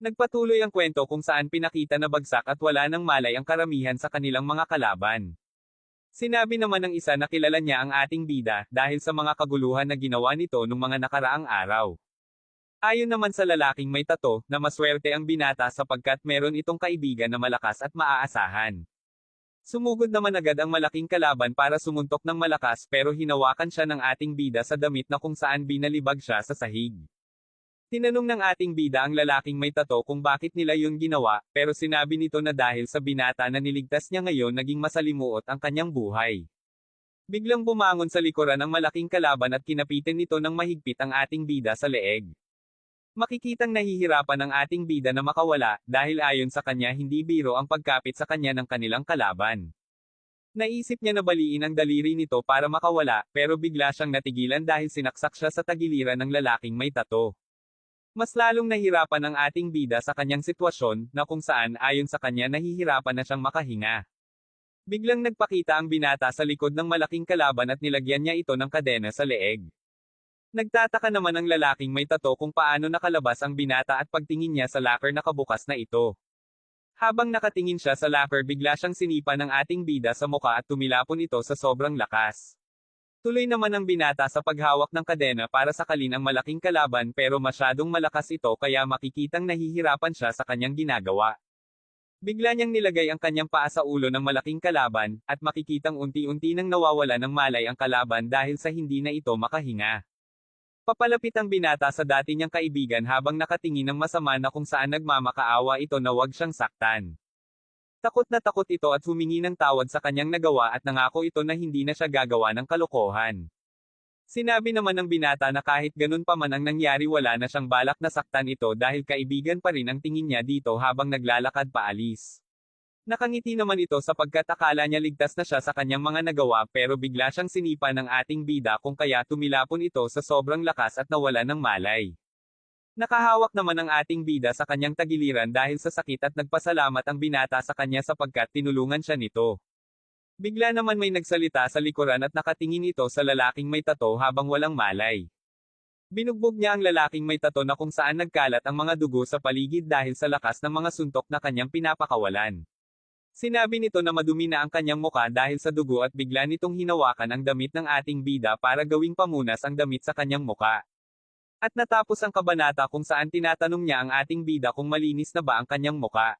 Nagpatuloy ang kwento kung saan pinakita na bagsak at wala ng malay ang karamihan sa kanilang mga kalaban. Sinabi naman ng isa na kilala niya ang ating bida, dahil sa mga kaguluhan na ginawa nito nung mga nakaraang araw. Ayon naman sa lalaking may tato, na maswerte ang binata sapagkat meron itong kaibigan na malakas at maaasahan. Sumugod naman agad ang malaking kalaban para sumuntok ng malakas pero hinawakan siya ng ating bida sa damit na kung saan binalibag siya sa sahig. Tinanong ng ating bida ang lalaking may tato kung bakit nila yun ginawa, pero sinabi nito na dahil sa binata na niligtas niya ngayon naging masalimuot ang kanyang buhay. Biglang bumangon sa likuran ng malaking kalaban at kinapitan nito ng mahigpit ang ating bida sa leeg. Makikitang nahihirapan ang ating bida na makawala, dahil ayon sa kanya hindi biro ang pagkapit sa kanya ng kanilang kalaban. Naisip niya na baliin ang daliri nito para makawala, pero bigla siyang natigilan dahil sinaksak siya sa tagiliran ng lalaking may tato. Mas lalong nahirapan ang ating bida sa kanyang sitwasyon, na kung saan ayon sa kanya nahihirapan na siyang makahinga. Biglang nagpakita ang binata sa likod ng malaking kalaban at nilagyan niya ito ng kadena sa leeg. Nagtataka naman ang lalaking may tato kung paano nakalabas ang binata at pagtingin niya sa locker na kabukas na ito. Habang nakatingin siya sa locker bigla siyang sinipa ng ating bida sa muka at tumilapon ito sa sobrang lakas. Tuloy naman ang binata sa paghawak ng kadena para sakalin ang malaking kalaban pero masyadong malakas ito kaya makikitang nahihirapan siya sa kanyang ginagawa. Bigla niyang nilagay ang kanyang paa sa ulo ng malaking kalaban, at makikitang unti-unti nang nawawala ng malay ang kalaban dahil sa hindi na ito makahinga. Papalapit ang binata sa dati niyang kaibigan habang nakatingin ng masama na kung saan nagmamakaawa ito na wag siyang saktan. Takot na takot ito at humingi ng tawad sa kanyang nagawa at nangako ito na hindi na siya gagawa ng kalokohan. Sinabi naman ng binata na kahit ganun pa man ang nangyari wala na siyang balak na saktan ito dahil kaibigan pa rin ang tingin niya dito habang naglalakad paalis. Nakangiti naman ito sapagkat akala niya ligtas na siya sa kanyang mga nagawa pero bigla siyang sinipa ng ating bida kung kaya tumilapon ito sa sobrang lakas at nawala ng malay. Nakahawak naman ang ating bida sa kanyang tagiliran dahil sa sakit at nagpasalamat ang binata sa kanya sapagkat tinulungan siya nito. Bigla naman may nagsalita sa likuran at nakatingin ito sa lalaking may tato habang walang malay. Binugbog niya ang lalaking may tato na kung saan nagkalat ang mga dugo sa paligid dahil sa lakas ng mga suntok na kanyang pinapakawalan. Sinabi nito na madumi na ang kanyang muka dahil sa dugo at bigla nitong hinawakan ang damit ng ating bida para gawing pamunas ang damit sa kanyang muka. At natapos ang kabanata kung saan tinatanong niya ang ating bida kung malinis na ba ang kanyang muka.